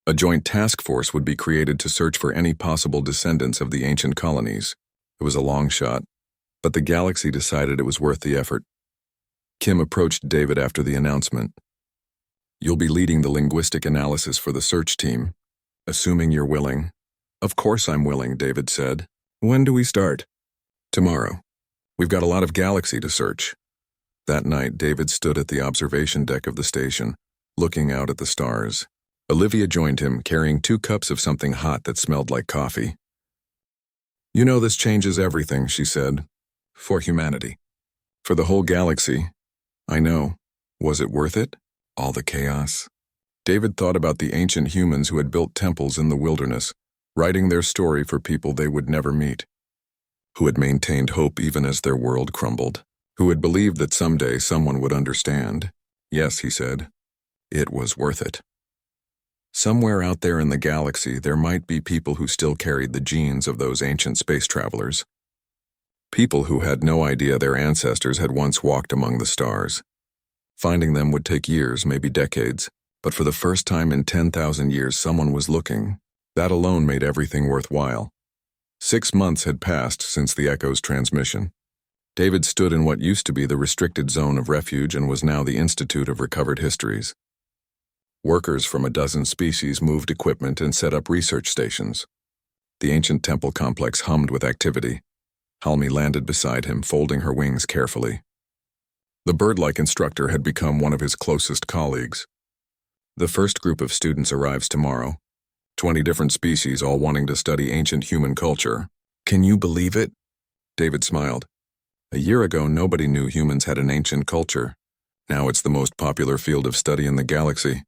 a joint task force would be created to search for any possible descendants of the ancient colonies. It was a long shot, but the galaxy decided it was worth the effort. Kim approached David after the announcement. You'll be leading the linguistic analysis for the search team, assuming you're willing. Of course I'm willing, David said. When do we start? Tomorrow. We've got a lot of galaxy to search. That night, David stood at the observation deck of the station, looking out at the stars. Olivia joined him, carrying 2 cups of something hot that smelled like coffee. You know, this changes everything, she said. For humanity. For the whole galaxy. I know. Was it worth it? All the chaos? David thought about the ancient humans who had built temples in the wilderness, writing their story for people they would never meet. Who had maintained hope even as their world crumbled. Who had believed that someday someone would understand. Yes, he said. It was worth it. Somewhere out there in the galaxy, there might be people who still carried the genes of those ancient space travelers. People who had no idea their ancestors had once walked among the stars. Finding them would take years, maybe decades, but for the first time in 10,000 years someone was looking. That alone made everything worthwhile. 6 months had passed since the Echo's transmission. David stood in what used to be the restricted zone of refuge and was now the Institute of Recovered Histories. Workers from a dozen species moved equipment and set up research stations. The ancient temple complex hummed with activity. Harani landed beside him, folding her wings carefully. The bird-like instructor had become one of his closest colleagues. The first group of students arrives tomorrow. 20 different species, all wanting to study ancient human culture. Can you believe it? David smiled. A year ago, nobody knew humans had an ancient culture. Now it's the most popular field of study in the galaxy.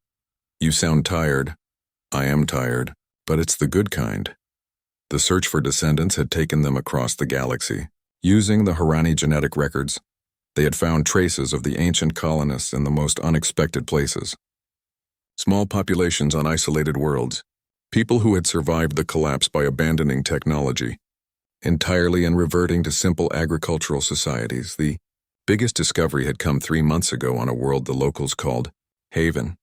You sound tired. I am tired, but it's the good kind. The search for descendants had taken them across the galaxy. Using the Harani genetic records, they had found traces of the ancient colonists in the most unexpected places. Small populations on isolated worlds, people who had survived the collapse by abandoning technology, entirely and reverting to simple agricultural societies. The biggest discovery had come 3 months ago on a world the locals called Haven.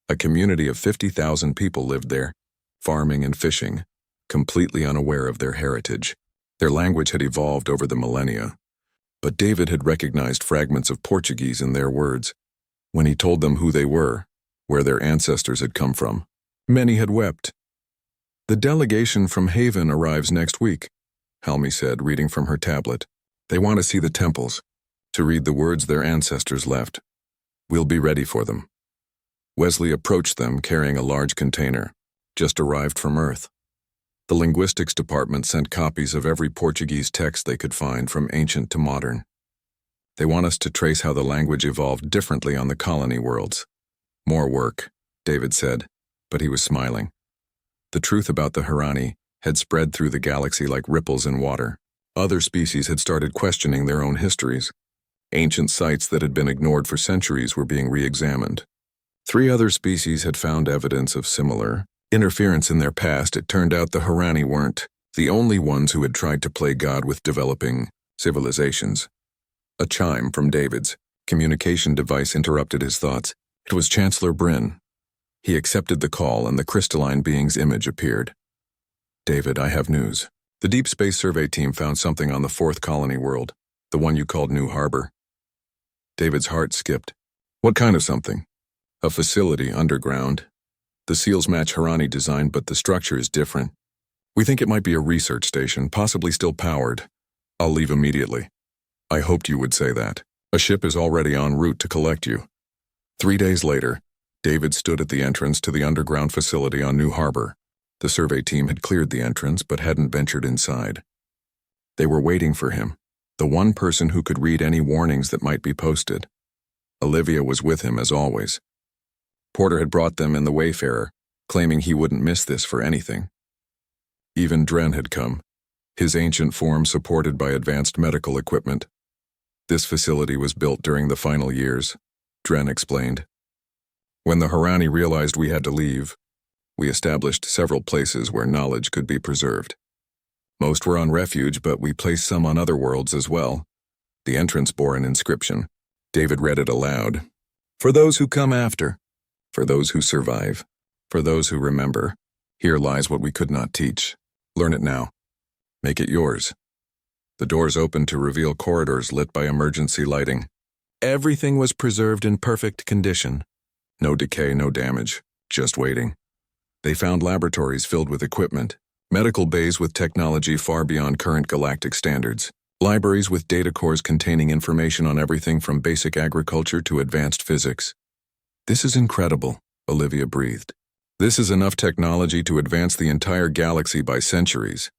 A community of 50,000 people lived there, farming and fishing, completely unaware of their heritage. Their language had evolved over the millennia, but David had recognized fragments of Portuguese in their words. When he told them who they were, where their ancestors had come from, many had wept. The delegation from Haven arrives next week, Harani said, reading from her tablet. They want to see the temples, to read the words their ancestors left. We'll be ready for them. Wesley approached them carrying a large container, just arrived from Earth. The linguistics department sent copies of every Portuguese text they could find from ancient to modern. They want us to trace how the language evolved differently on the colony worlds. More work, David said, but he was smiling. The truth about the Harani had spread through the galaxy like ripples in water. Other species had started questioning their own histories. Ancient sites that had been ignored for centuries were being re-examined. 3 other species had found evidence of similar interference in their past. It turned out the Harani weren't the only ones who had tried to play God with developing civilizations. A chime from David's communication device interrupted his thoughts. It was Chancellor Bryn. He accepted the call and the crystalline being's image appeared. David, I have news. The Deep Space Survey team found something on the 4th colony world, the one you called New Harbor. David's heart skipped. What kind of something? A facility underground. The seals match Harani design, but the structure is different. We think it might be a research station, possibly still powered. I'll leave immediately. I hoped you would say that. A ship is already en route to collect you. 3 days later, David stood at the entrance to the underground facility on New Harbor. The survey team had cleared the entrance but hadn't ventured inside. They were waiting for him, the one person who could read any warnings that might be posted. Olivia was with him as always. Porter had brought them in the Wayfarer, claiming he wouldn't miss this for anything. Even Dren had come, his ancient form supported by advanced medical equipment. This facility was built during the final years, Dren explained. When the Harani realized we had to leave, we established several places where knowledge could be preserved. Most were on refuge, but we placed some on other worlds as well. The entrance bore an inscription. David read it aloud. For those who come after, for those who survive, for those who remember, here lies what we could not teach. Learn it now. Make it yours. The doors opened to reveal corridors lit by emergency lighting. Everything was preserved in perfect condition. No decay, no damage, just waiting. They found laboratories filled with equipment, medical bays with technology far beyond current galactic standards, libraries with data cores containing information on everything from basic agriculture to advanced physics. This is incredible, Olivia breathed. This is enough technology to advance the entire galaxy by centuries.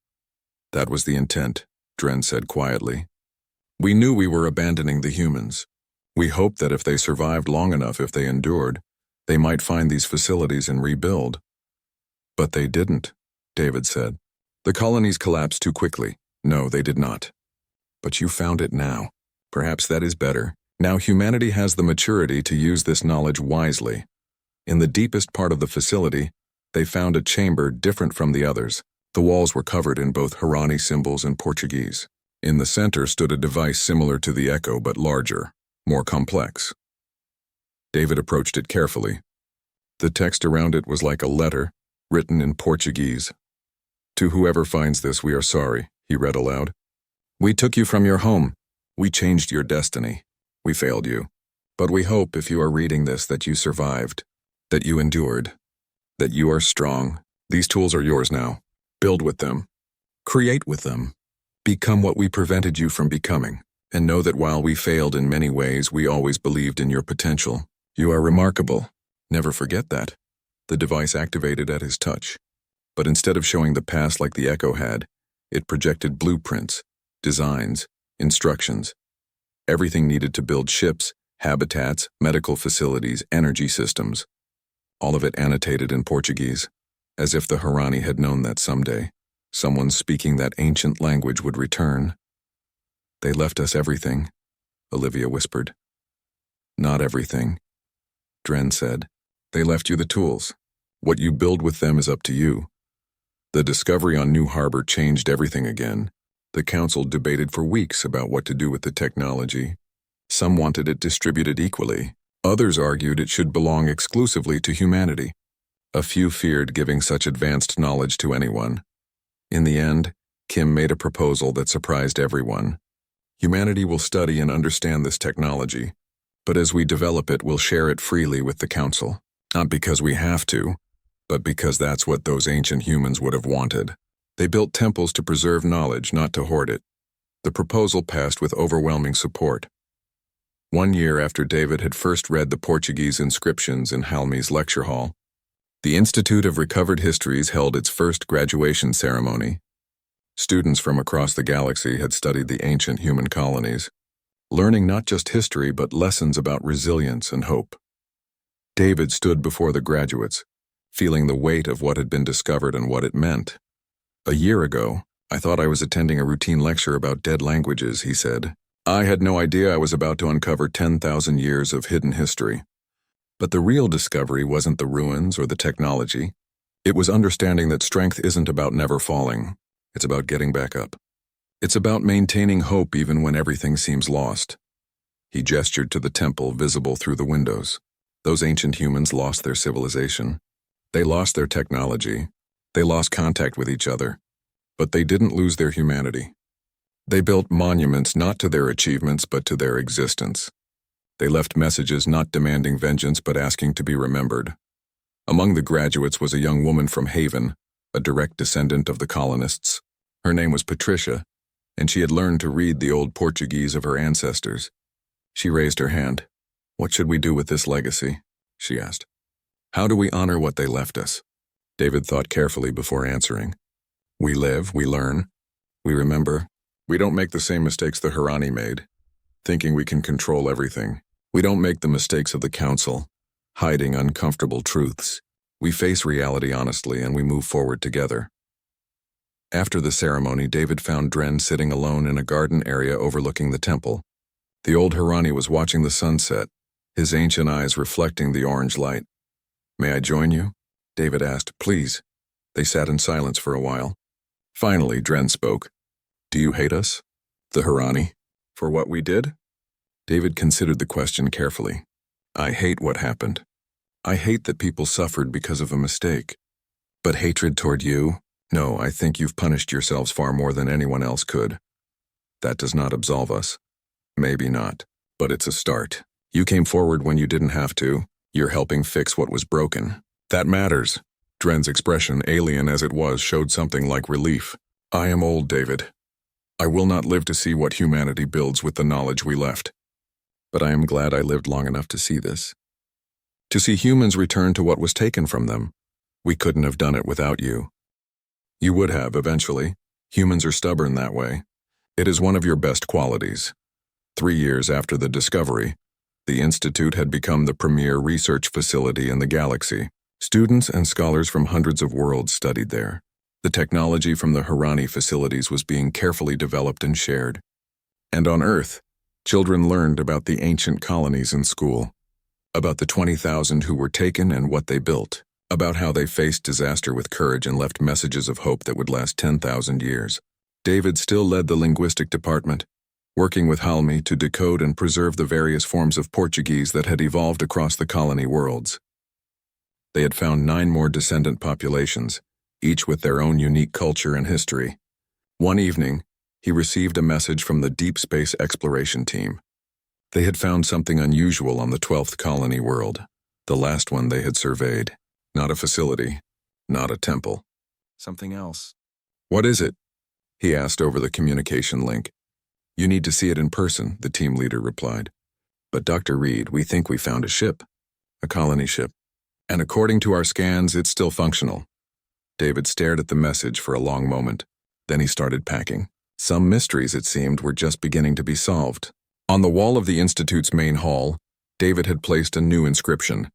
That was the intent, Dren said quietly. We knew we were abandoning the humans. We hoped that if they survived long enough, if they endured, they might find these facilities and rebuild. But they didn't, David said. The colonies collapsed too quickly. No, they did not. But you found it now. Perhaps that is better. Now humanity has the maturity to use this knowledge wisely. In the deepest part of the facility, they found a chamber different from the others. The walls were covered in both Harani symbols and Portuguese. In the center stood a device similar to the Echo but larger, more complex. David approached it carefully. The text around it was like a letter, written in Portuguese. To whoever finds this, we are sorry, he read aloud. We took you from your home, We changed your destiny. We failed you. But we hope, if you are reading this, that you survived, that you endured, that you are strong. These tools are yours now. Build with them. Create with them. Become what we prevented you from becoming. And know that while we failed in many ways, we always believed in your potential. You are remarkable. Never forget that. The device activated at his touch. But instead of showing the past like the Echo had, it projected blueprints, designs, instructions. Everything needed to build ships, habitats, medical facilities, energy systems. All of it annotated in Portuguese, as if the Harani had known that someday, someone speaking that ancient language would return. They left us everything, Olivia whispered. Not everything, Dren said. They left you the tools. What you build with them is up to you. The discovery on New Harbor changed everything again. The council debated for weeks about what to do with the technology. Some wanted it distributed equally. Others argued it should belong exclusively to humanity. A few feared giving such advanced knowledge to anyone. In the end, Kim made a proposal that surprised everyone. Humanity will study and understand this technology, but as we develop it, we'll share it freely with the council. Not because we have to, but because that's what those ancient humans would have wanted. They built temples to preserve knowledge, not to hoard it. The proposal passed with overwhelming support. 1 year after David had first read the Portuguese inscriptions in Halmi's lecture hall, the Institute of Recovered Histories held its first graduation ceremony. Students from across the galaxy had studied the ancient human colonies, learning not just history but lessons about resilience and hope. David stood before the graduates, feeling the weight of what had been discovered and what it meant. A year ago, I thought I was attending a routine lecture about dead languages, he said. I had no idea I was about to uncover 10,000 years of hidden history. But the real discovery wasn't the ruins or the technology. It was understanding that strength isn't about never falling. It's about getting back up. It's about maintaining hope even when everything seems lost. He gestured to the temple visible through the windows. Those ancient humans lost their civilization. They lost their technology. They lost contact with each other. But they didn't lose their humanity. They built monuments not to their achievements but to their existence. They left messages not demanding vengeance but asking to be remembered. Among the graduates was a young woman from Haven, a direct descendant of the colonists. Her name was Patricia, and she had learned to read the old Portuguese of her ancestors. She raised her hand. What should we do with this legacy? She asked. How do we honor what they left us? David thought carefully before answering. We live, we learn, we remember. We don't make the same mistakes the Harani made, thinking we can control everything. We don't make the mistakes of the council, hiding uncomfortable truths. We face reality honestly and we move forward together. After the ceremony, David found Dren sitting alone in a garden area overlooking the temple. The old Harani was watching the sunset, his ancient eyes reflecting the orange light. May I join you? David asked. Please. They sat in silence for a while. Finally, Dren spoke. Do you hate us, the Harani, for what we did? David considered the question carefully. I hate what happened. I hate that people suffered because of a mistake. But hatred toward you? No, I think you've punished yourselves far more than anyone else could. That does not absolve us. Maybe not, but it's a start. You came forward when you didn't have to. You're helping fix what was broken. That matters. Dren's expression, alien as it was, showed something like relief. I am old, David. I will not live to see what humanity builds with the knowledge we left. But I am glad I lived long enough to see this. To see humans return to what was taken from them. We couldn't have done it without you. You would have, eventually. Humans are stubborn that way. It is one of your best qualities. 3 years after the discovery, the Institute had become the premier research facility in the galaxy. Students and scholars from hundreds of worlds studied there. The technology from the Harani facilities was being carefully developed and shared. And on Earth, children learned about the ancient colonies in school, about the 20,000 who were taken and what they built, about how they faced disaster with courage and left messages of hope that would last 10,000 years. David still led the linguistic department, working with Halmi to decode and preserve the various forms of Portuguese that had evolved across the colony worlds. They had found 9 more descendant populations, each with their own unique culture and history. One evening, He received a message from the Deep Space Exploration Team. They had found something unusual on the 12th colony world, the last one they had surveyed. Not a facility, not a temple. Something else. What is it? He asked over the communication link. You need to see it in person, the team leader replied. But Dr. Reed, we think we found a ship. A colony ship. And according to our scans, it's still functional. David stared at the message for a long moment. Then he started packing. Some mysteries, it seemed, were just beginning to be solved. On the wall of the Institute's main hall, David had placed a new inscription.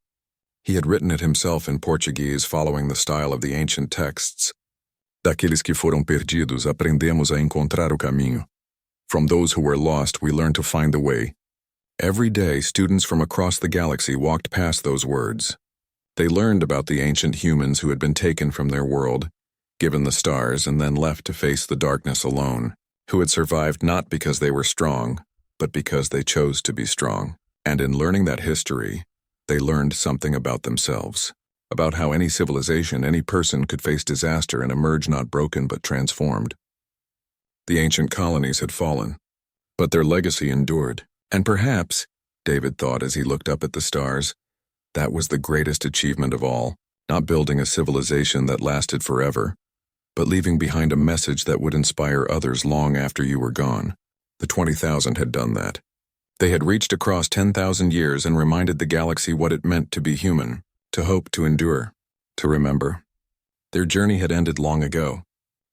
He had written it himself in Portuguese following the style of the ancient texts. Daqueles que foram perdidos, aprendemos a encontrar o caminho. From those who were lost, we learn to find the way. Every day, students from across the galaxy walked past those words. They learned about the ancient humans who had been taken from their world, given the stars, and then left to face the darkness alone, who had survived not because they were strong, but because they chose to be strong. And in learning that history, they learned something about themselves, about how any civilization, any person could face disaster and emerge not broken but transformed. The ancient colonies had fallen, but their legacy endured. And perhaps, David thought as he looked up at the stars, that was the greatest achievement of all, not building a civilization that lasted forever, but leaving behind a message that would inspire others long after you were gone. The 20,000 had done that. They had reached across 10,000 years and reminded the galaxy what it meant to be human, to hope, to endure, to remember. Their journey had ended long ago,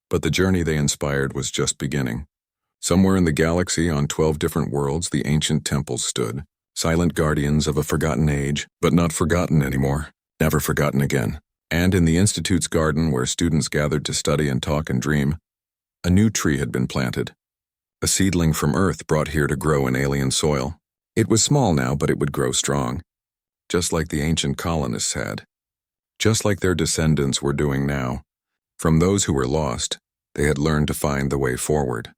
but the journey they inspired was just beginning. Somewhere in the galaxy, on 12 different worlds, the ancient temples stood, silent guardians of a forgotten age, but not forgotten anymore, never forgotten again. And in the Institute's garden, where students gathered to study and talk and dream, a new tree had been planted, a seedling from Earth brought here to grow in alien soil. It was small now, but it would grow strong, just like the ancient colonists had, just like their descendants were doing now. From those who were lost, they had learned to find the way forward.